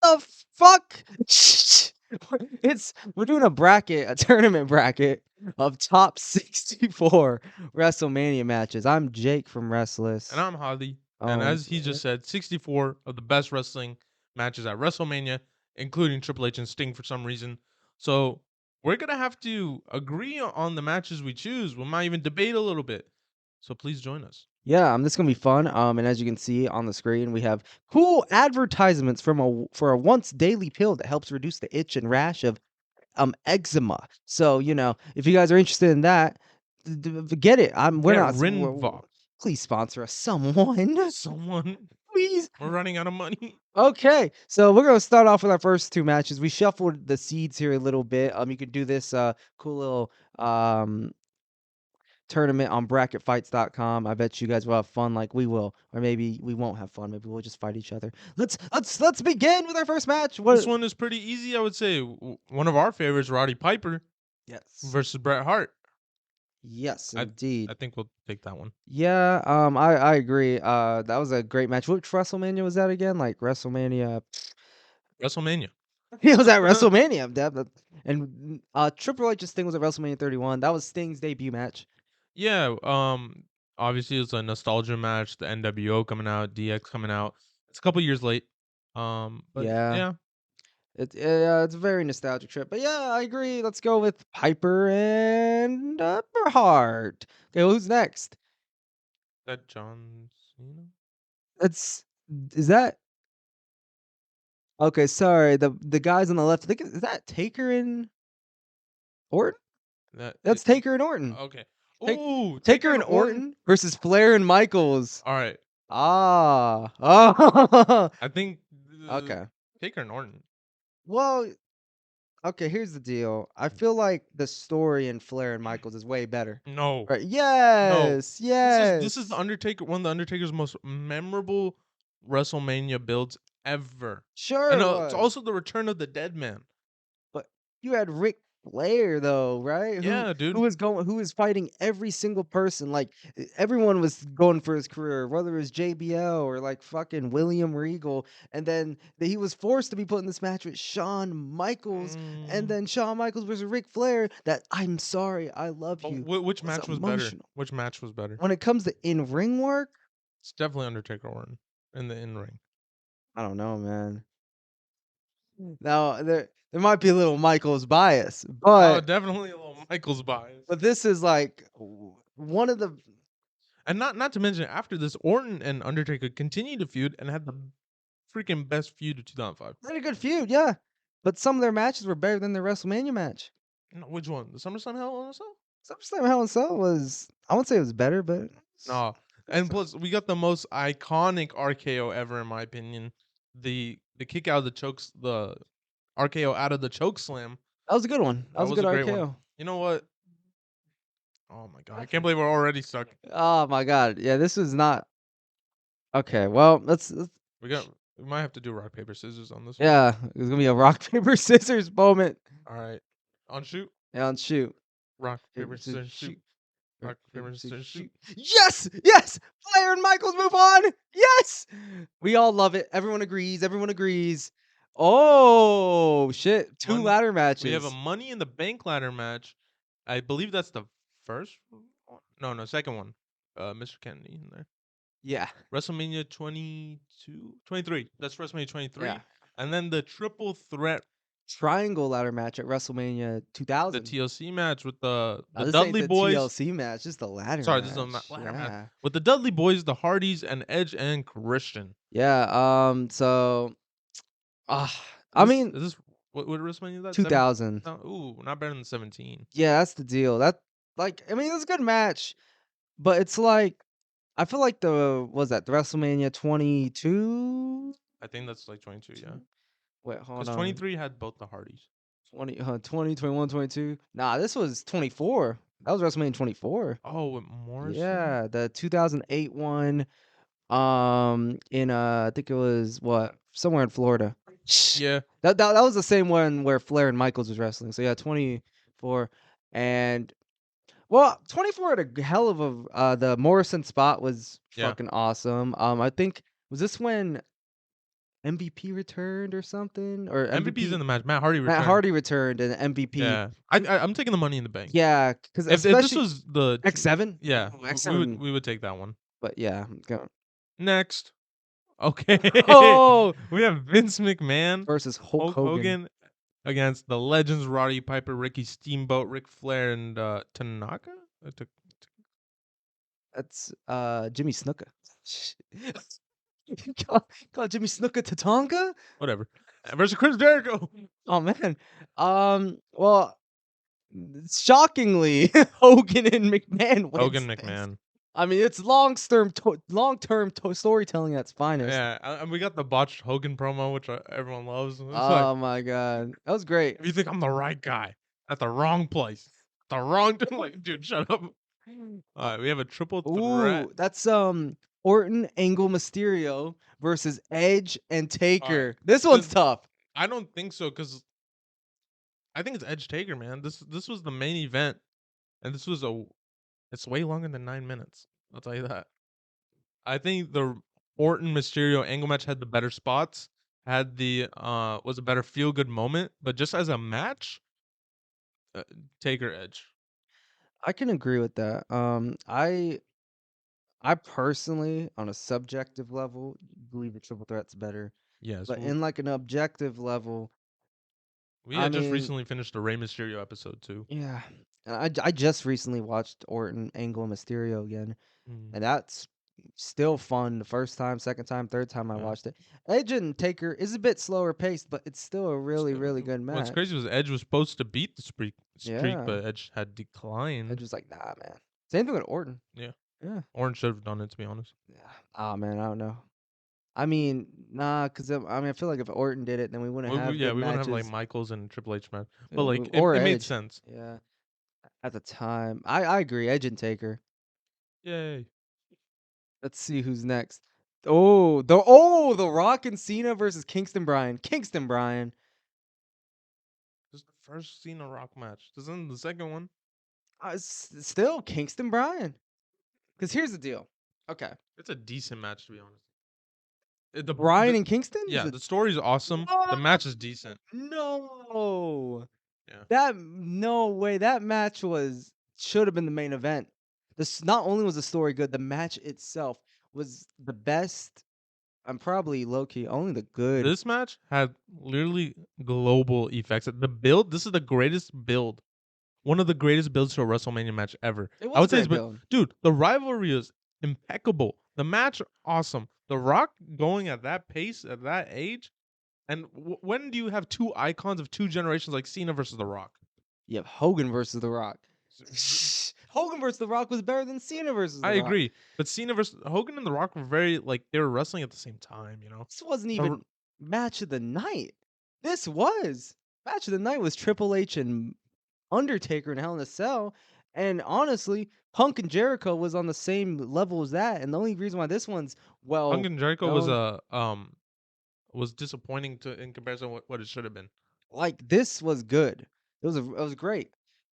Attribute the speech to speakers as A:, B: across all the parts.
A: the fuck? We're doing a tournament bracket of top 64 WrestleMania matches. I'm Jake from
B: And
A: Wrestless.
B: I'm Hadi. And
A: Oh,
B: as he just said, 64 of the best wrestling matches at WrestleMania, including Triple H and Sting for some reason. So we're going to have to agree on the matches we choose. We might even debate a little bit. So please join us.
A: yeah, this is gonna be fun. And as you can see on the screen, we have cool advertisements for a once daily pill that helps reduce the itch and rash of eczema. So, if you guys are interested in that, get it. We're
B: Get
A: not
B: Rinvox.
A: please sponsor us, someone.
B: Someone.
A: Please.
B: We're running out of money.
A: Okay, so we're gonna start off with our first two matches. We shuffled the seeds here a little bit. You could do this cool little um tournament on bracketfights.com. I bet you guys will have fun like we will, or maybe we won't have fun. Maybe we'll just fight each other. Let's begin with our first match.
B: This
A: What?
B: one is pretty easy, I would say. One of our favorites, Roddy Piper
A: Yes,
B: versus Bret Hart.
A: yes,
B: I
A: indeed.
B: think we'll take that one.
A: Yeah, I agree. That was a great match. Which WrestleMania was that again? Like WrestleMania.
B: WrestleMania.
A: It was at WrestleMania. And Triple H's thing was at WrestleMania 31. That was Sting's debut match.
B: Yeah, obviously it's a nostalgia match. The NWO coming out, DX coming out. It's a couple years late. But
A: Yeah,
B: yeah,
A: it's a very nostalgic trip. But yeah, I agree. Let's go with Piper and Bret Hart. Okay, who's next?
B: that John Cena.
A: That's is that okay? Sorry, the guys on the left. I think is that Taker and Orton?
B: That
A: That's Taker and Orton.
B: okay.
A: Ta-
B: Ooh, Taker
A: Taker
B: and
A: and
B: Orton.
A: Orton versus Flair and Michaels.
B: All right,
A: Ah. Oh.
B: I think
A: Okay.
B: Taker and Orton.
A: Well, okay, here's the deal. I feel like the story in Flair and Michaels is way better.
B: No,
A: Right.
B: no.
A: Yes.
B: This is the
A: Yes.
B: Undertaker. One of the Undertaker's most memorable WrestleMania builds ever.
A: Sure
B: And
A: it
B: it's
A: was.
B: also the return of the Dead Man.
A: But you had Ric Flair though, right? Who
B: Yeah,
A: who
B: dude.
A: was going who was fighting every single person. Like everyone was going for his career, whether it was JBL or like fucking William Regal. And then he was forced to be put in this match with Shawn Michaels. And
B: Mm.
A: then Shawn Michaels versus Ric Flair. That I'm sorry, I love
B: But
A: you
B: which
A: was
B: match was better?
A: emotional.
B: Which match was better?
A: When it comes to in-ring work,
B: It's definitely Undertaker Orton in the in ring.
A: I don't know, man. Now there might be a little Michaels bias,
B: Oh,
A: but
B: definitely a little Michaels bias.
A: this is like one of the
B: And not to mention after this, Orton and Undertaker continued to feud and had the freaking best feud of 2005.
A: very good feud, yeah. But some of their matches were better than their WrestleMania match.
B: No, which one? The SummerSlam Hell in a Cell?
A: SummerSlam Hell in a Cell was I won't say it was better, but
B: No. And plus, we got the most iconic RKO ever, in my opinion. The kick out of the chokes, the RKO out of the choke slam.
A: that was a good one. That
B: That
A: was a
B: was
A: good
B: a great one.
A: RKO.
B: You know what? Oh my god, I can't believe we're already stuck.
A: Oh my god, yeah, this was not okay. Well, let's
B: We might have to do rock paper scissors on this one.
A: yeah, it's gonna be a rock paper scissors moment.
B: All right, on shoot.
A: Yeah, on shoot.
B: Rock
A: Paper
B: paper
A: scissors
B: scissors shoot.
A: shoot.
B: Rock
A: Paper
B: paper
A: scissors
B: scissors shoot.
A: shoot. Yes, yes. Flair and Michaels move on. Yes, we all love it. Everyone agrees. Everyone agrees. Oh shit! Two
B: Money.
A: ladder
B: We have a
A: matches.
B: Money in the Bank ladder match. I believe that's the first one. No, second one. Mr. Kennedy in there.
A: Yeah,
B: WrestleMania 22, 23. That's WrestleMania 23.
A: yeah.
B: And then the triple threat,
A: Triangle ladder match at WrestleMania
B: the
A: 2000.
B: TLC match with the
A: This ain't
B: Dudley
A: the
B: Boys.
A: TLC match. Just the ladder
B: Sorry, this is a
A: match.
B: ladder match
A: Yeah,
B: with the Dudley Boys, the Hardys, and Edge and Christian.
A: yeah. So, I
B: Is
A: mean,
B: this what WrestleMania is that?
A: 2000.
B: Ooh, not better than 17.
A: Yeah, that's the deal. I mean, it's a good match, but it's like I feel like the WrestleMania 22?
B: I think that's like 22, yeah.
A: Wait, hold
B: Because
A: on.
B: 23 had both the Hardys.
A: 20, 21, 22. Nah, this was 24. That was WrestleMania 24.
B: Oh, with Morrison?
A: Yeah, the 2008 one. In I think it was what somewhere in Florida.
B: Yeah.
A: That was the same one where Flair and Michaels was wrestling. So yeah, 24 and well, 24 had a hell of a the Morrison spot was
B: Yeah.
A: fucking awesome. I think was this when MVP returned or something, or
B: MVP's in
A: MVP
B: the match. Matt Hardy
A: Matt
B: returned.
A: Hardy returned and MVP.
B: Yeah,
A: And
B: I'm taking the Money in the Bank.
A: yeah, because
B: If this
A: especially
B: was the
A: X7?
B: yeah,
A: Oh,
B: we would
A: X7,
B: take that one.
A: but yeah, go
B: Next, okay,
A: Oh!
B: we have Vince McMahon,
A: Versus Hulk
B: Hulk
A: Hogan.
B: Hogan against the legends Roddy Piper, Ricky Steamboat, Ric Flair, and Tanaka.
A: That's, Jimmy Snuka. Call Jimmy Snuka Tatanka?
B: Whatever. Versus Chris Jericho.
A: Oh, man. Well, shockingly, Hogan and McMahon wins
B: Hogan
A: this.
B: McMahon.
A: I mean, it's long-term storytelling at its finest.
B: Yeah, and we got the botched Hogan promo, which everyone loves. It's like,
A: Oh my god. That was great.
B: if you think I'm the right guy at the wrong place, the wrong, like, dude, shut up. All right, we have a triple threat.
A: Ooh, that's, Orton, Angle, Mysterio versus Edge and
B: All right,
A: Taker. This one's
B: because
A: tough.
B: I don't think so. Because I think it's Edge Taker, man. This was the main event, and this was it's way longer than 9 minutes. I'll tell you that. I think the Orton Mysterio Angle match had the better spots, had the was a better feel good moment, but just as a match, uh, Taker Edge.
A: I can agree with that. I personally, on a subjective level, believe the triple threat's better.
B: Yes,
A: But in like an objective level,
B: we
A: I
B: had just
A: mean,
B: recently finished the Rey Mysterio episode too.
A: yeah. And I just recently watched Orton, Angle, and Mysterio again,
B: Mm,
A: and that's still fun. The first time, second time, third time I
B: yeah.
A: watched it. Edge and Taker is a bit slower paced, but it's still a really,
B: So,
A: really good
B: what's
A: match.
B: crazy was Edge was supposed to beat the streak,
A: Yeah.
B: but Edge had declined.
A: Edge was like, nah, man. Same thing with Orton.
B: Yeah,
A: Yeah.
B: Orange should have done it, to be honest.
A: Yeah. Oh man, I don't know. I mean, nah, because I mean, I feel like if Orton did it, then we wouldn't have
B: Yeah,
A: good
B: we wouldn't have like
A: matches.
B: Michaels and Triple H match, but like
A: Or
B: it made
A: Edge.
B: sense.
A: Yeah, at the time. I agree, Edge and Taker.
B: Yay!
A: Let's see who's next. The Rock and Cena versus Kingston Bryan. Kingston Bryan.
B: This is the first Cena Rock match. This isn't the second one.
A: Still Kingston Bryan. Because here's the deal. Okay.
B: It's a decent match, to be honest.
A: Bryan and Kingston is
B: Yeah,
A: a
B: the story's awesome. The
A: what?
B: match is decent.
A: No.
B: Yeah.
A: No way. That match should have been the main event. This not only was the story good, the match itself was the best. I'm probably low key only the good.
B: This match had literally global effects. The build, this is the greatest build. One of the greatest builds to a WrestleMania match ever.
A: It
B: I
A: was a
B: would say it's
A: great
B: but
A: build.
B: dude, the rivalry is impeccable. The match awesome. The Rock going at that pace at that age, and when do you have two icons of two generations like Cena versus The Rock?
A: You have Hogan versus The Rock. Hogan versus The Rock was better than Cena versus
B: I
A: The Rock.
B: agree, but Cena versus Hogan and The Rock were very like they were wrestling at the same time. You know,
A: This wasn't
B: The
A: even match of the night. This was match of the night was Triple H and Undertaker in Hell in a Cell. And honestly, Punk and Jericho was on the same level as that. And the only reason why this one's
B: Punk
A: well
B: and Jericho
A: known,
B: was disappointing to in comparison to what it should have been.
A: like this was good. It was great.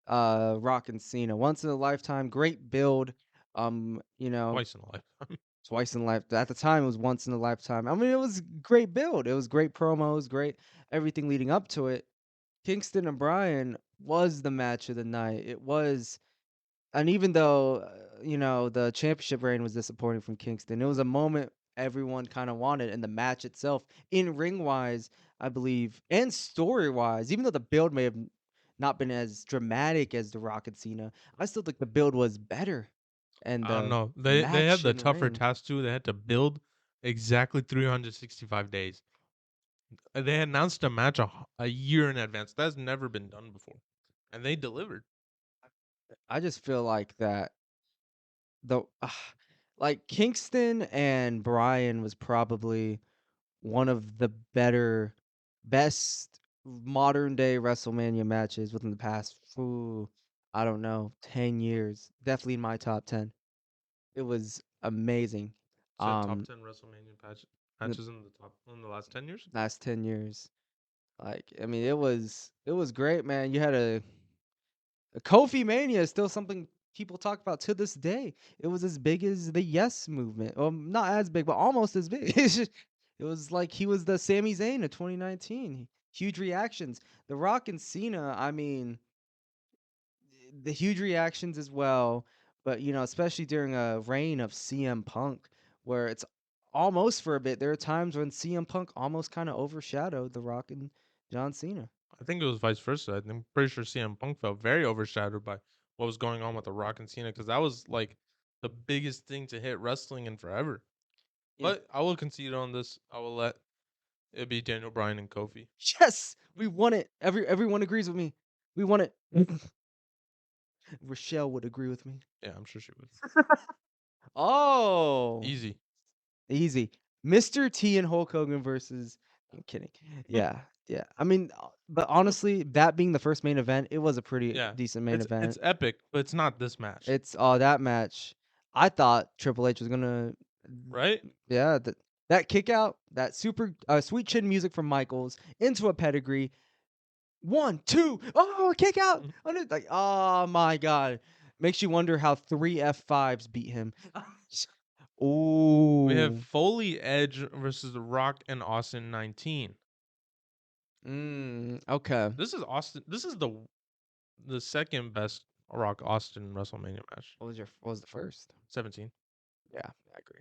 A: Rock and Cena, once in a lifetime, great build. You know,
B: Twice in a life.
A: twice in life. At the time, it was once in a lifetime. I mean, it was great build. It was great promos, great everything leading up to it. Kingston and Bryan was the match of the night. It was, and even though the championship reign was disappointing from Kingston, it was a moment everyone kind of wanted, and the match itself, in ring wise, I believe, and story wise, even though the build may have not been as dramatic as the Rock and Cena, I still think the build was better, and
B: I don't
A: the
B: know. They had
A: match
B: the
A: in the
B: tougher
A: ring.
B: task too. They had to build exactly 365 days. They announced a match a year in advance. That's never been done before, and they delivered.
A: I just feel like that the like Kingston and Bryan was probably one of the best modern day WrestleMania matches within the past, I don't know, 10 years. Definitely in my top 10. It was amazing.
B: Said top
A: Um,
B: 10 WrestleMania
A: in the
B: matches in the last 10 years.
A: last 10 years. Like, I mean, it was great, man. You had a Kofi Mania is still something people talk about to this day. It was as big as the Yes movement. Well, not as big, but almost as big. It's just It was like he was the Sami Zayn of 2019. Huge reactions. The Rock and Cena, I mean, the huge reactions as well, but, especially during a reign of CM Punk, where it's almost for a bit, there are times when CM Punk almost kinda overshadowed The Rock and John Cena.
B: I think it was vice versa. I'm pretty sure CM Punk felt very overshadowed by what was going on with The Rock and Cena because that was like the biggest thing to hit wrestling in forever.
A: Yeah.
B: But I will concede on this. I will let it be Daniel Bryan and Kofi.
A: Yes! We won it. Everyone agrees with me. We won it. Rochelle would agree with me.
B: Yeah, I'm sure she would.
A: Oh,
B: Easy.
A: easy. Mr. T and Hulk Hogan versus I'm kidding. Yeah, yeah. I mean, but honestly, that being the first main event, it was a pretty
B: Yeah,
A: decent main
B: it's
A: event.
B: epic, but it's not this match,
A: It's that match. I thought Triple H was gonna,
B: right?
A: yeah, that kick out, that super sweet chin music from Michaels into a pedigree. One, two, oh, kick out!
B: Mhm.
A: Like, oh my god, makes you wonder how three F5s beat him.
B: We have
A: Ooh,
B: Foley Edge versus The Rock and Austin 19.
A: okay.
B: This is Austin. This is the second best Rock Austin WrestleMania match.
A: What was the first?
B: 17,
A: Yeah, I agree.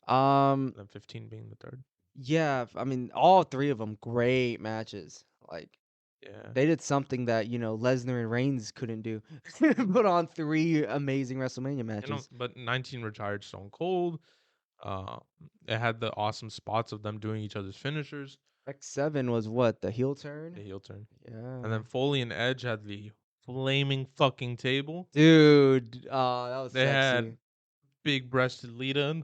A: Um,
B: and then 15 being the third.
A: yeah, I mean, all three of them great matches. Like,
B: Yeah.
A: they did something that, Lesnar and Reigns couldn't do. Put on 3 amazing WrestleMania matches.
B: But 19 retired Stone Cold. Uh, it had the awesome spots of them doing each other's finishers,
A: X7 was what, the heel
B: the
A: turn?
B: heel turn. And
A: Yeah.
B: then Foley and Edge had the flaming fucking table.
A: Dude, that was
B: They had
A: sexy.
B: big breasted Lita.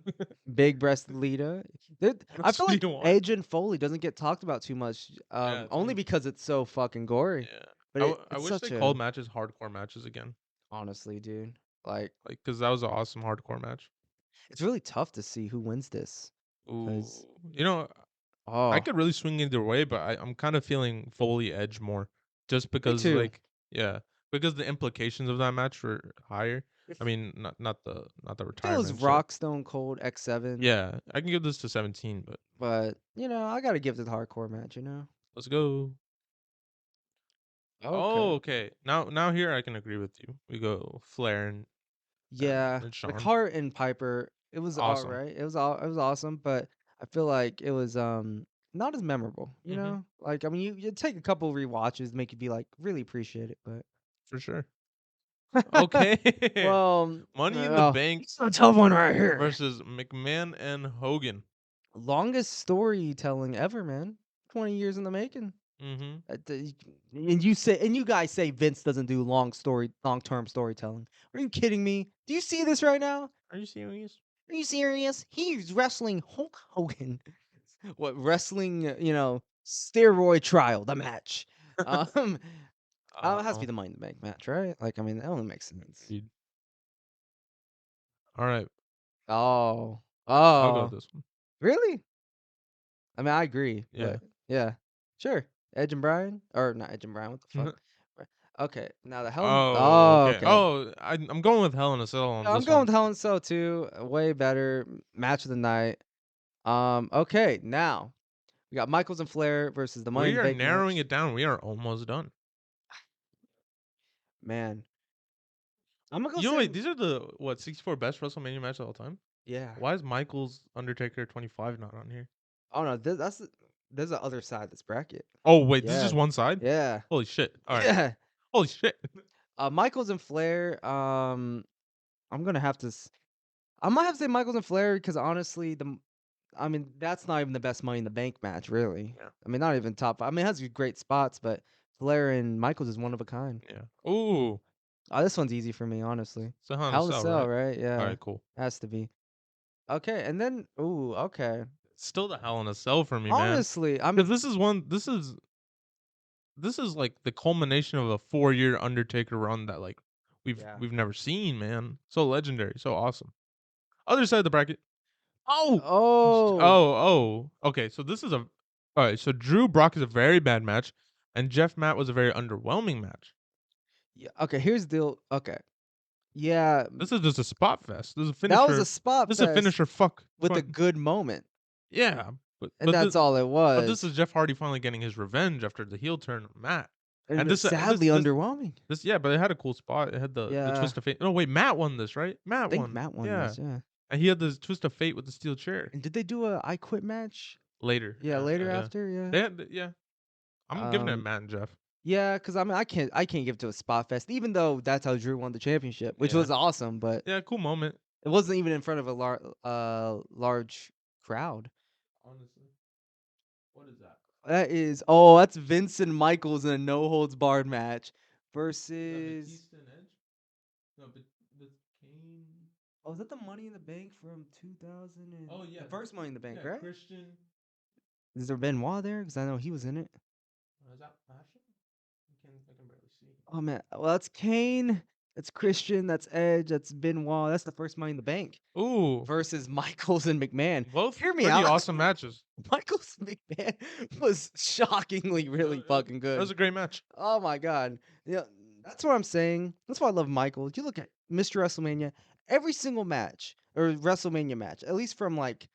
A: Big breasted Lita. Dude,
B: What
A: I
B: else
A: feel
B: do
A: like
B: you want?
A: Edge and Foley doesn't get talked about too much,
B: Yeah,
A: only because it's so fucking gory.
B: yeah.
A: But
B: I
A: it's
B: wish they
A: such
B: called
A: a
B: matches hardcore matches again.
A: honestly, dude, like,
B: Like, cause that was an awesome hardcore match.
A: it's really tough to see who wins this,
B: Ooh,
A: 'cause
B: I
A: oh,
B: could really swing either way, but I'm kind of feeling Foley Edge more, just
A: me
B: because
A: too.
B: like yeah, because the implications of that match were higher. I mean, not the
A: If it was
B: retirement shit.
A: Rock, Stone Cold, X7,
B: Yeah, I can give this to 17, but
A: but, I gotta give it the hardcore match.
B: let's go.
A: Okay.
B: Oh, okay. Now here I can agree with you. We go Flair
A: Yeah,
B: and
A: like
B: Sean.
A: Hart and Piper, it was
B: Awesome.
A: alright. It was awesome, but I feel like it was, not as memorable, you
B: Mhm.
A: know? Like, I mean, you take a couple rewatches, make you be like, really appreciate it, but
B: For sure. Okay.
A: well,
B: Money in the
A: oh,
B: Bank
A: it's a tough one right here.
B: versus McMahon and Hogan.
A: Longest storytelling ever, man. 20 years in the making.
B: Mhm.
A: And you guys say Vince doesn't do long-term storytelling. Are you kidding me? Do you see this right now?
B: Are you serious?
A: Are you serious? He's wrestling Hulk Hogan. What wrestling, steroid trial, the match. Um, it has to be
B: Uh,
A: the Money in the Bank match, right? Like, I mean, that only makes sense.
B: agreed. All right.
A: Oh,
B: I'll go with
A: oh,
B: this one.
A: really? I mean, I agree,
B: Yeah.
A: but yeah, sure. Edge and Brian, or not Edge and Brian? What the fuck? Right. Okay, now the Hell.
B: Oh,
A: Oh,
B: okay.
A: okay.
B: Oh, I'm going with Hell in a Cell on
A: I'm
B: this
A: going
B: one.
A: with Hell in a Cell too. Way better match of the night. Okay, now we got Michaels and Flair versus the Money in
B: We
A: the
B: are
A: Bank
B: narrowing
A: match.
B: it down. We are almost done.
A: Man, I'm gonna go
B: You know,
A: say,
B: wait, these are the what 64 best WrestleMania matches of all time.
A: yeah.
B: Why is Michaels Undertaker 25 not on here?
A: Oh no, there's the other side of this bracket.
B: Oh wait, this is
A: Yeah,
B: just one side.
A: yeah,
B: Holy shit! All right.
A: yeah.
B: Holy shit.
A: Michaels and Flair. I'm gonna have to. I might have to say Michaels and Flair because honestly, I mean, that's not even the best Money in the Bank match, really.
B: Yeah.
A: I mean, not even top. I mean, it has great spots, but Flair and Michaels is one of a kind.
B: Yeah. Ooh,
A: This one's easy for me, honestly.
B: it's a Hell in a
A: Hell in a
B: Cell,
A: Cell,
B: right?
A: right?
B: All
A: Yeah,
B: right, cool.
A: has to be. Okay, and then okay.
B: It's still the Hell in a Cell for me, man.
A: Honestly, I mean,
B: Because this is one. This is like the culmination of a 4-year Undertaker run that like
A: yeah.
B: we've never seen, man. So legendary, so awesome. Other side of the bracket. Oh,
A: Oh,
B: Okay, so this is a all right. So Drew Brock is a very bad match, and Jeff Matt was a very underwhelming match.
A: yeah. Okay, here's the deal. Okay, yeah,
B: This is just a spot fest. This is a
A: that was a
B: finisher.
A: spot
B: This is a
A: fest
B: finisher. Fuck.
A: with a good moment.
B: Yeah. But
A: and that's all it
B: this
A: was,
B: is Jeff Hardy finally getting his revenge after the heel turn on Matt.
A: and
B: And
A: it's sadly underwhelming.
B: this, yeah, but it had a cool spot. It had the
A: Yeah,
B: twist of fate. No, wait, Matt won this, right?
A: I
B: Matt
A: think
B: won.
A: Matt won
B: Yeah.
A: this, yeah.
B: And he had this twist of fate with the steel chair
A: And did they do a I Quit match?
B: later.
A: Yeah,
B: Yeah,
A: later
B: yeah, yeah.
A: after, yeah.
B: Yeah. I'm giving it
A: Um,
B: Matt and Jeff.
A: yeah, because I mean, I can't give it to a spot fest, even though that's how Drew won the championship, which
B: Yeah.
A: was awesome, but
B: Yeah, cool moment.
A: it wasn't even in front of a large crowd.
B: Honestly. What is that?
A: That's Vincent Michaels in a no holds barred match
B: Is that
A: versus.
B: Batista and Edge? No, but Kane.
A: Oh, is that the Money in the Bank from 2000 and
B: Oh yeah,
A: the first Money in the Bank,
B: yeah,
A: right?
B: Christian.
A: Is there Benoit there? Because I know he was in it.
B: Is that Fashion? I can barely see.
A: Oh man, well that's Kane, that's Christian, that's Edge, that's Benoit. That's the first Money in the Bank
B: Ooh,
A: versus Michaels and McMahon.
B: both
A: Hear me
B: pretty
A: out.
B: awesome matches.
A: Michaels and McMahon was shockingly really fucking
B: That was
A: good.
B: a great match.
A: Oh my god. Yeah, that's what I'm saying. That's why I love Michaels. You look at Mr. WrestleMania, every single match or WrestleMania match, at least from like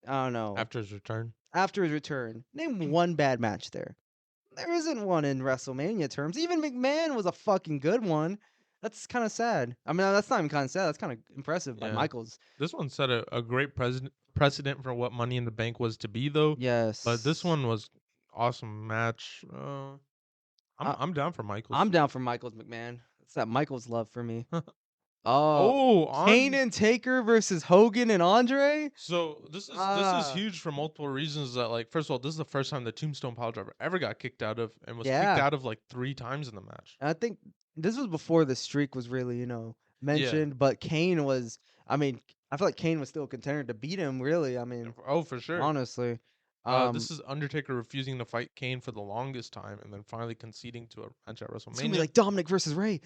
A: I don't know,
B: After his return.
A: after his return. Name one bad match there. There isn't one in WrestleMania terms. Even McMahon was a fucking good one. That's kind of sad. I mean, that's not even kind of sad. That's kind of impressive by
B: Yeah.
A: Michaels.
B: This one set a great precedent for what Money in the Bank was to be, though. But this
A: Yes.
B: one was awesome match.
A: I,
B: I'm down for Michaels.
A: I'm down for Michaels McMahon. It's that Michaels love for me. Oh,
B: Oh,
A: Kane
B: on.
A: and Taker versus Hogan and Andre.
B: So this is
A: Ah,
B: huge for multiple reasons. That, like, first of all, this is the first time the Tombstone Piledriver ever got kicked out of, and was kicked
A: yeah.
B: out of like 3 times in the match.
A: I think this was before the streak was really,
B: Yeah.
A: mentioned. But Kane was. I mean, I feel like Kane was still a contender to beat him. Really, I mean,
B: Oh, for sure.
A: honestly.
B: This is Undertaker refusing to fight Kane for the longest time, and then finally conceding to a match at
A: It's gonna be
B: WrestleMania.
A: like Dominic versus Ray.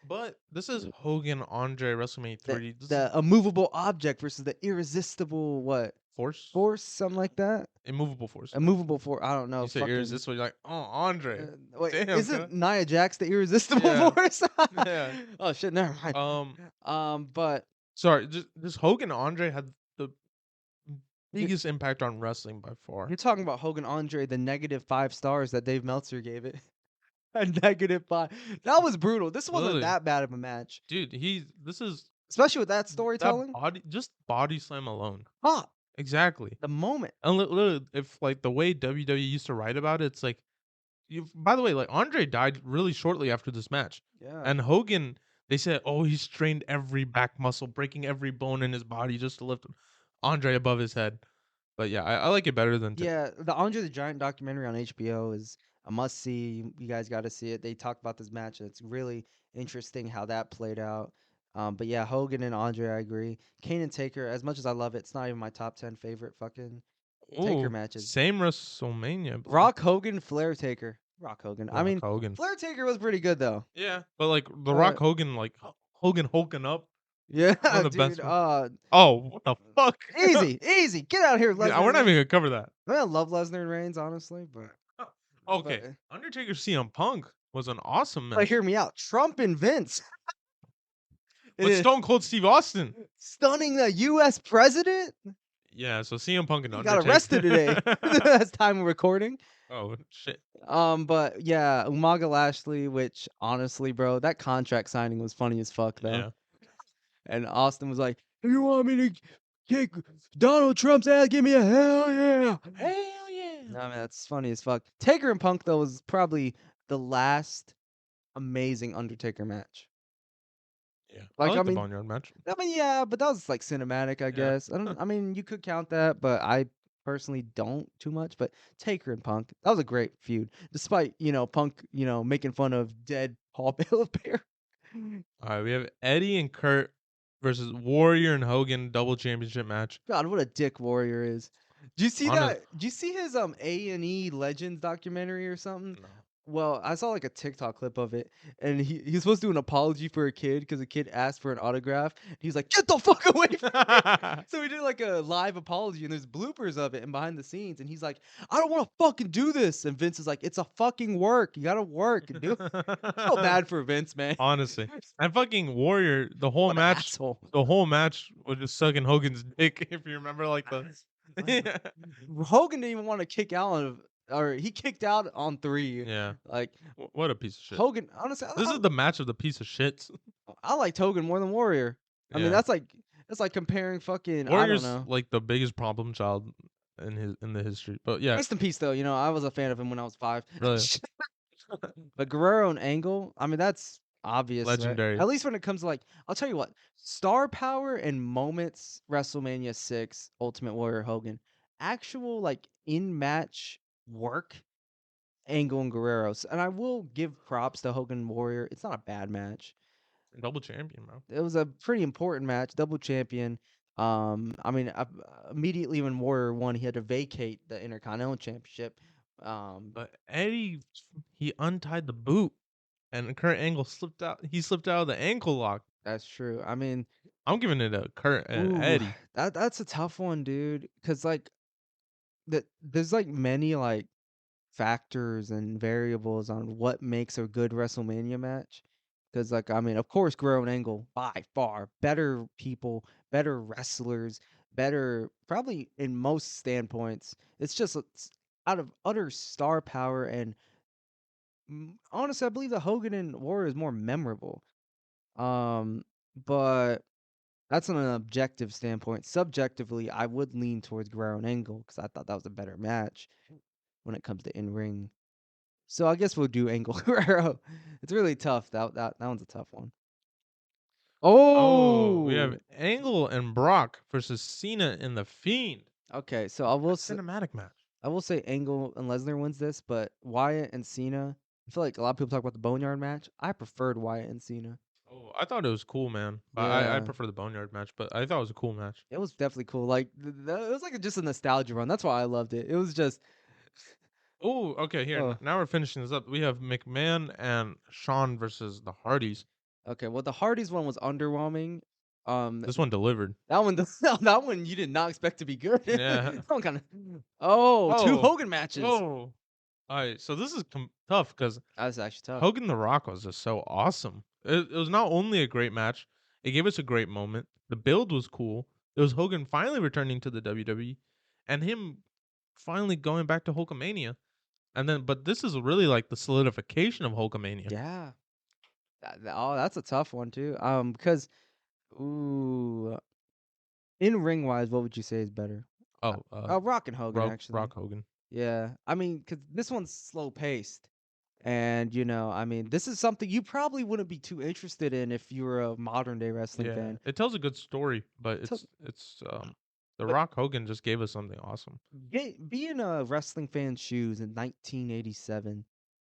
B: But this is Hogan Andre WrestleMania
A: the
B: 3. This is
A: the immovable object versus the irresistible what
B: Force,
A: force, something like that.
B: immovable force.
A: Immovable force. I don't know.
B: You say
A: Fucking.
B: irresistible, you're like, oh, Andre.
A: Wait,
B: Damn,
A: isn't
B: cuz.
A: Nia Jax the irresistible
B: Yeah,
A: force?
B: yeah.
A: Oh shit, never mind.
B: Um,
A: But
B: sorry, just Hogan Andre had the
A: you-
B: biggest impact on wrestling by far.
A: you're talking about Hogan Andre, the -5 stars that Dave Meltzer gave it. A -5. That was brutal. This wasn't
B: Literally,
A: that bad of a match,
B: dude, this is
A: especially with that
B: that
A: storytelling.
B: just body slam alone.
A: Ah,
B: Exactly.
A: the moment.
B: And literally, if like the way WWE used to write about it, it's like you. By the way, like Andre died really shortly after this match,
A: Yeah.
B: and Hogan, they said, oh, he strained every back muscle, breaking every bone in his body just to lift Andre above his head. But yeah, I like it better than.
A: Yeah, the Andre the Giant documentary on HBO is a must see. You guys got to see it. They talk about this match. And it's really interesting how that played out. But yeah, Hogan and Andre, I agree. Kane and Taker, as much as I love it, it's not even my top 10 favorite fucking Taker
B: Oh,
A: matches.
B: same WrestleMania.
A: Rock Hogan, Flair Taker. Rock Hogan. I
B: Rock
A: mean,
B: Hogan.
A: Flair Taker was pretty good though.
B: Yeah, but like the Rock
A: But
B: Hogan, like Hogan hulking up,
A: yeah,
B: one of the
A: dude.
B: best. Oh, what the fuck?
A: Easy, easy. Get out of here,
B: Yeah,
A: Lesnar.
B: we're not
A: And
B: even
A: Reigns.
B: gonna cover that.
A: I mean, I love Lesnar and Reigns, honestly, but
B: Okay, Undertaker CM Punk was an awesome
A: like,
B: match,
A: hear me out. Trump and Vince.
B: but Stone Cold Steve Austin.
A: Stunning the U.S. president.
B: Yeah, so CM Punk and
A: He got
B: Undertaker.
A: arrested today. That's time of recording.
B: Oh shit.
A: But yeah, Umaga Lashley, which honestly, bro, that contract signing was funny as fuck though.
B: Yeah.
A: And Austin was like, "If you want me to kick Donald Trump's ass, give me a hell yeah."
B: Hell yeah.
A: I mean, that's funny as fuck. Taker and Punk though was probably the last amazing Undertaker match.
B: Yeah.
A: Like,
B: I
A: I
B: like the
A: mean,
B: Boneyard match.
A: yeah, but that was like cinematic, I
B: Yeah.
A: guess. I mean, you could count that, but I personally don't too much. But Taker and Punk, that was a great feud, despite Punk, making fun of dead Paul Bear.
B: All right, we have Eddie and Kurt versus Warrior and Hogan double championship match.
A: God, what a dick Warrior is. Do you see
B: Honest-
A: that? Do you see his A&E Legends documentary or something?
B: No.
A: Well, I saw like a TikTok clip of it, and he was supposed to do an apology for a kid because a kid asked for an autograph. He was like, "Get the fuck away from me!" So he did like a live apology, and there's bloopers of it and behind the scenes, and he's like, "I don't want to fucking do this," and Vince is like, "It's a fucking work. You gotta work and do." I feel bad for Vince, man.
B: Honestly, and fucking Warrior,
A: What an asshole.
B: the whole match was just sucking Hogan's dick. If you remember, like
A: Like, Hogan didn't even want to kick out of, or he kicked out on 3.
B: Yeah.
A: Like
B: What a piece of shit.
A: Hogan, honestly,
B: This is the match of the piece of shits.
A: I liked Hogan more than Warrior. I mean,
B: Yeah.
A: that's like comparing fucking, I don't
B: Warrior's
A: know.
B: like the biggest problem child in the history. But yeah,
A: Rest in peace, though. I was a fan of him when I was 5.
B: really
A: But Guerrero and Angle, I mean, that's obvious, right?
B: legendary.
A: At least when it comes to like, I'll tell you what, star power and moments, WrestleMania 6, Ultimate Warrior Hogan, actual like in match work, Angle and Guerrero's. And I will give props to Hogan and Warrior. It's not a bad match.
B: Double champion, bro.
A: It was a pretty important match, double champion. I mean, immediately when Warrior won, he had to vacate the Intercontinental Championship. Um,
B: But Eddie, he untied the boot, and Kurt Angle slipped out. He slipped out of the ankle lock.
A: that's true. I mean,
B: I'm giving it a Kurt and
A: ooh,
B: Eddie.
A: that's a tough one, dude. Cause like there's like many like factors and variables on what makes a good WrestleMania match. Cause like I mean, of course, Guerrero and Angle by far better people, better wrestlers, better probably in most standpoints. It's just out of utter star power and honestly, I believe the Hogan and Warrior is more memorable. Um, but that's on an objective standpoint. Subjectively, I would lean towards Guerrero and Angle because I thought that was a better match when it comes to in ring. So I guess we'll do Angle Guerrero. It's really tough. That one's a tough one.
B: Oh, we have
A: Oh,
B: Angle and Brock versus Cena and the Fiend.
A: okay. So
B: A cinematic match.
A: I will say Angle and Lesnar wins this, but Wyatt and Cena. I feel like a lot of people talk about the Boneyard match. I preferred Wyatt and Cena.
B: Oh, I thought it was cool, man. But I
A: Yeah,
B: prefer the Boneyard match, but I thought it was a cool match.
A: it was definitely cool. Like it was like just a nostalgia run. That's why I loved it. It was just
B: Oh, okay. Here,
A: oh,
B: now we're finishing this up. We have McMahon and Shawn versus the Hardys.
A: okay. Well, the Hardys one was underwhelming. Um,
B: This one delivered.
A: that one, that one you did not expect to be good.
B: Yeah.
A: That one kind of. Oh, two
B: Oh,
A: Hogan matches.
B: oh. All right. So this is tough because
A: That's actually tough.
B: Hogan the Rock was just so awesome. It was not only a great match, it gave us a great moment. The build was cool. It was Hogan finally returning to the WWE and him finally going back to Hulkamania. And then, but this is really like the solidification of Hulkamania.
A: Yeah. Oh, that's a tough one too. Because ooh, in ring wise, what would you say is better?
B: Oh,
A: Rock and Hogan actually.
B: Rock Hogan.
A: Yeah, I mean, because this one's slow paced, and I mean, this is something you probably wouldn't be too interested in if you were a modern day wrestling
B: Yeah,
A: fan.
B: it tells a good story, but
A: So,
B: the
A: but
B: Rock Hogan just gave us something awesome.
A: being a wrestling fan's shoes in 1987,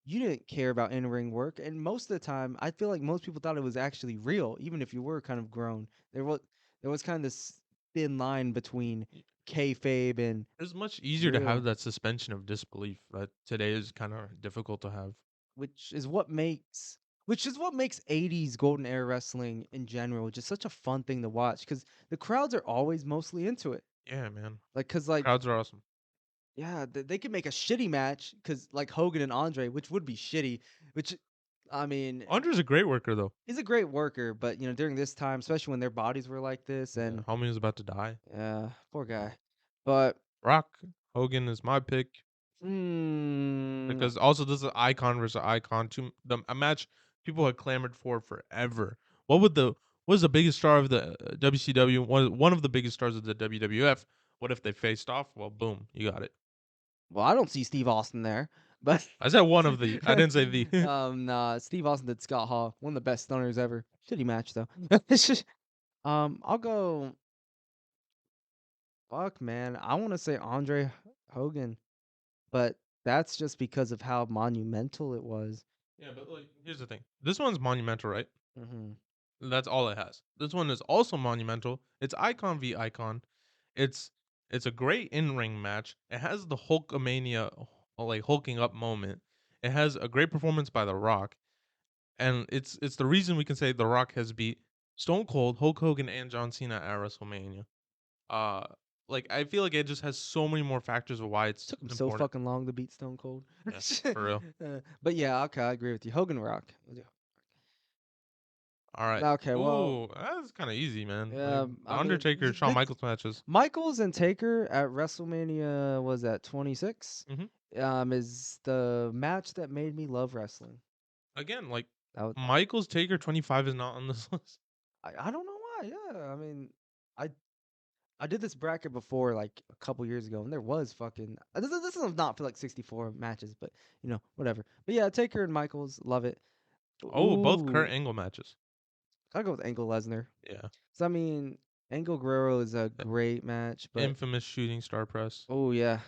A: you didn't care about in ring work, and most of the time, I feel like most people thought it was actually real, even if you were kind of grown. There was kind of this thin line between kayfabe and
B: It's much easier to have
A: real.
B: that suspension of disbelief that today is kind of difficult to have.
A: Which is what makes which is what makes 80s golden era wrestling in general just such a fun thing to watch because the crowds are always mostly into it.
B: Yeah, man.
A: Like, cause like,
B: Crowds are awesome.
A: yeah, they could make a shitty match because like Hogan and Andre, which would be shitty, which I mean,
B: Andre's a great worker though.
A: he's a great worker, but during this time, especially when their bodies were like this,
B: Yeah,
A: and
B: homie is about to die.
A: yeah, poor guy. But
B: Rock Hogan is my pick
A: mm,
B: because also this is icon versus icon. A match people had clamored for forever. What was the biggest star of the WCW? One of the biggest stars of the WWF. What if they faced off? Well, boom, you got it.
A: well, I don't see Steve Austin there, but
B: I said one of the. I didn't say the.
A: nah, Steve Austin did Scott Hall, one of the best stunners ever. Shitty match though. I'll go. Fuck, man. I want to say Andre Hogan, but that's just because of how monumental it was.
B: Yeah, but like, here's the thing. This one's monumental, right?
A: Hmm.
B: That's all it has. This one is also monumental. It's icon v icon. It's it's a great in ring match. It has the Hulkamania like hulking up moment. It has a great performance by The Rock, and it's the reason we can say The Rock has beat Stone Cold, Hulk Hogan, and John Cena at WrestleMania. Uh, like I feel like it just has so many more factors of why it's
A: Took him so
B: important.
A: fucking long to beat Stone Cold.
B: Yeah, for real.
A: But yeah, okay, I agree with you. Hogan Rock.
B: All right.
A: Okay, well,
B: Ooh, that's kind of easy, man. Like
A: yeah,
B: the
A: I mean,
B: Undertaker, Shawn Michaels matches.
A: Michaels and Taker at WrestleMania was at 26.
B: Hmm.
A: Is the match that made me love wrestling.
B: Again, like
A: That was,
B: Michaels Taker 25 is not on this list.
A: I don't know why. Yeah, I mean, I I did this bracket before, like a couple years ago, and there was fucking this is not for like 64 matches, but whatever. But yeah, Taker and Michaels, love it.
B: Oh, both
A: Ooh,
B: Kurt Angle matches.
A: I'll go with Angle Lesnar.
B: Yeah.
A: So I mean, Angle Guerrero is a
B: I-
A: great match, but
B: Infamous shooting star press.
A: oh yeah.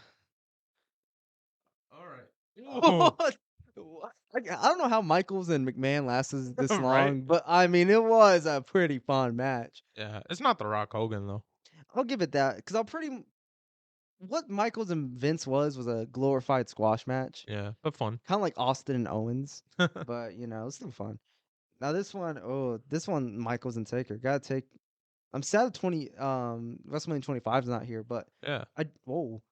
B: All right. Ooh,
A: I don't know how Michaels and McMahon lasted this
B: right?
A: long, but I mean, it was a pretty fun match.
B: Yeah. It's not the Rock Hogan though.
A: I'll give it that because what Michaels and Vince was a glorified squash match,
B: Yeah, but fun.
A: kind of like Austin and Owens, but it's still fun. Now this one, Michaels and Taker, gotta take. I'm sad 20 WrestleMania 25 is not here, but
B: Yeah,
A: I whoa,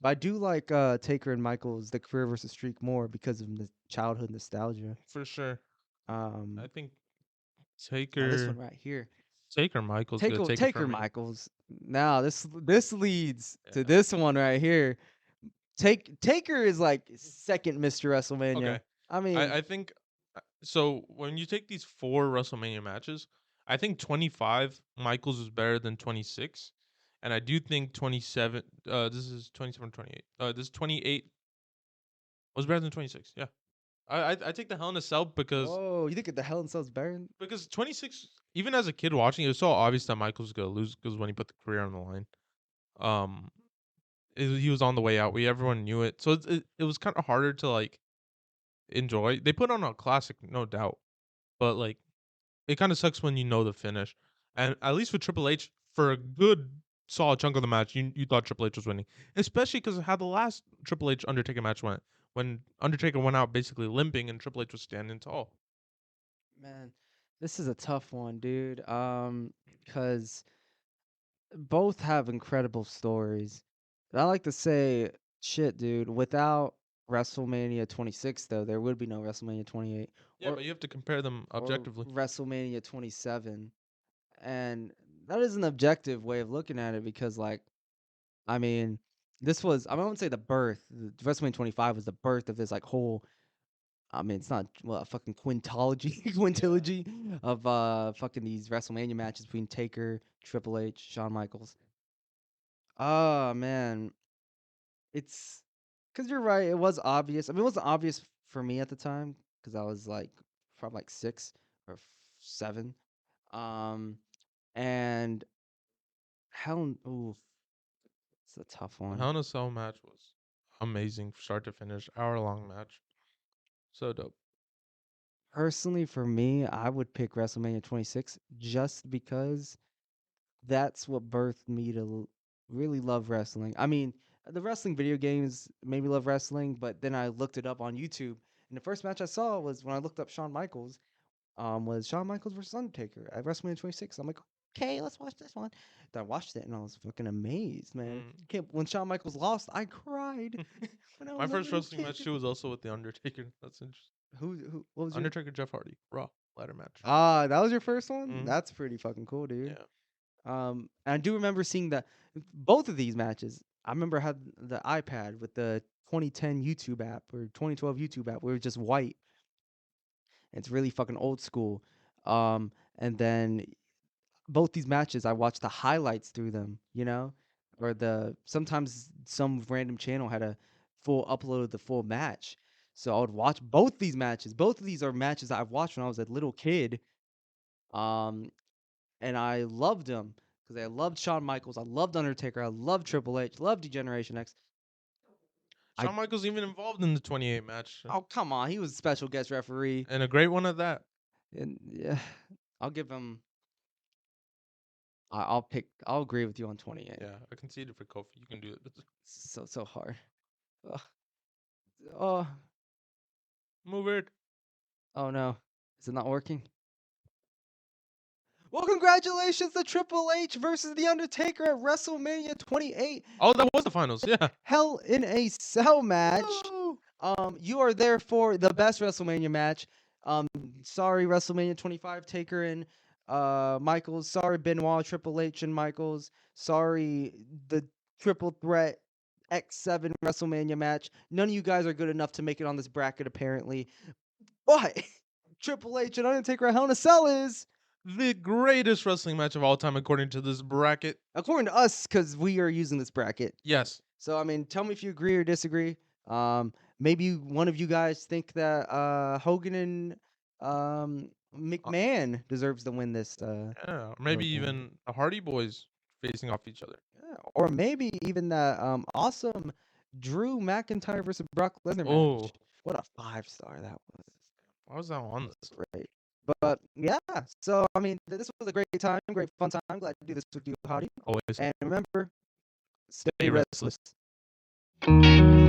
A: but I do like Taker and Michaels the career versus streak more because of the childhood nostalgia.
B: for sure. I
A: Um,
B: think
A: Now this one
B: Taker,
A: right here.
B: Taker Michaels gonna take it
A: Taker
B: from me.
A: Michaels. Now this leads to
B: Yeah.
A: this one right here. Taker is like second Mr. WrestleMania.
B: Okay.
A: I mean,
B: I think so. When you take these four WrestleMania matches, I think 25 Michaels is better than 26, and I do think 27. This is 27, 28. This 28 was better than 26. Yeah. I take the Hell in a Cell
A: whoa, you think the Hell in Cell's better?
B: because 26, even as a kid watching it was so obvious that Michaels was gonna lose because when he put the career on the line, um, he was on the way out. Everyone knew it, so it was kind of harder to like enjoy. They put on a classic, no doubt, but like it kind of sucks when you know the finish. And at least with Triple H, for a good solid chunk of the match, you thought Triple H was winning, especially because of how the last Triple H Undertaker match went. When Undertaker went out basically limping and Triple H was standing tall.
A: Man, this is a tough one, dude. Because both have incredible stories. And I like to say, shit, dude, without WrestleMania 26, though, there would be no WrestleMania 28
B: Yeah, but you have to compare them
A: or
B: objectively.
A: WrestleMania 27. And that is an objective way of looking at it because, like, I mean, I wouldn't say the birth. WrestleMania 25 was the birth of this, like, whole. I mean, it's not well, a fucking
B: Yeah.
A: quintilogy of fucking these WrestleMania matches between Taker, Triple H, Shawn Michaels. Oh man, it's because you're right. It was obvious. I mean, it wasn't obvious for me at the time because I was like probably like 6 or 7. Um, and hell, ooh, it's a tough
B: The
A: one.
B: Hell in a Cell match was amazing, start to finish, hour-long match, so dope.
A: Personally, for me, I would pick WrestleMania 26 just because that's what birthed me to really love wrestling. I mean, the wrestling video games made me love wrestling, but then I looked it up on YouTube, and the first match I saw was when I looked up Shawn Michaels. Was Shawn Michaels versus Undertaker at WrestleMania 26. I'm like, okay, let's watch this one. Then I watched it and I was fucking amazed, man.
B: Mm.
A: When Shawn Michaels lost, I cried when I
B: My
A: was a
B: first
A: little
B: wrestling match
A: kid.
B: too was also with the Undertaker. That's interesting.
A: What was your?
B: Undertaker Jeff Hardy Raw ladder match.
A: Ah, that was your first one.
B: Mm.
A: That's pretty fucking cool, dude.
B: Yeah.
A: And I do remember seeing both of these matches. I remember I had the iPad with the 2010 YouTube app or 2012 YouTube app where it was just white. It's really fucking old school. And then both these matches, I watched the highlights through them, or sometimes some random channel had a full upload of the full match. So I would watch both these matches. Both of these are matches I've watched when I was a little kid. Um, and I loved them because I loved Shawn Michaels, I loved Undertaker, I loved Triple H, loved Degeneration X. I
B: Shawn Michaels even involved in the 28 match,
A: Oh come on, he was a special guest referee,
B: and a great one at that.
A: and yeah, I'll give him. I'll agree with you on 28.
B: Yeah, I conceded for Kofi. You can do it.
A: So hard. Ugh. Oh
B: Move it.
A: oh no, is it not working? Well, congratulations to Triple H versus The Undertaker at WrestleMania 28.
B: Oh, that was the finals. Yeah.
A: Hell in a Cell match.
B: Woo!
A: You are there for the best WrestleMania match. Um, sorry, WrestleMania 25 Taker and Michaels. Sorry, Benoit, Triple H, and Michaels. Sorry, the Triple Threat X7 WrestleMania match. None of you guys are good enough to make it on this bracket, apparently. But Triple H and Undertaker Hell in a Cell is,
B: The greatest wrestling match of all time, according to this bracket.
A: according to us, because we are using this bracket.
B: Yes.
A: So I mean, tell me if you agree or disagree. Maybe one of you guys think that Hogan and
B: Uh,
A: McMahon deserves to win this.
B: yeah. Or maybe
A: WrestleMania.
B: even the Hardy Boys facing off each other.
A: Yeah, or maybe even that awesome Drew McIntyre versus Brock Lesnar
B: Oh,
A: match. What a 5-star that was.
B: why was that on
A: That
B: this?
A: was great. But yeah, so I mean, this was a great time, great fun time. I'm glad to do this with you, Howdy.
B: Always
A: And remember, stay
B: stay restless.
A: restless.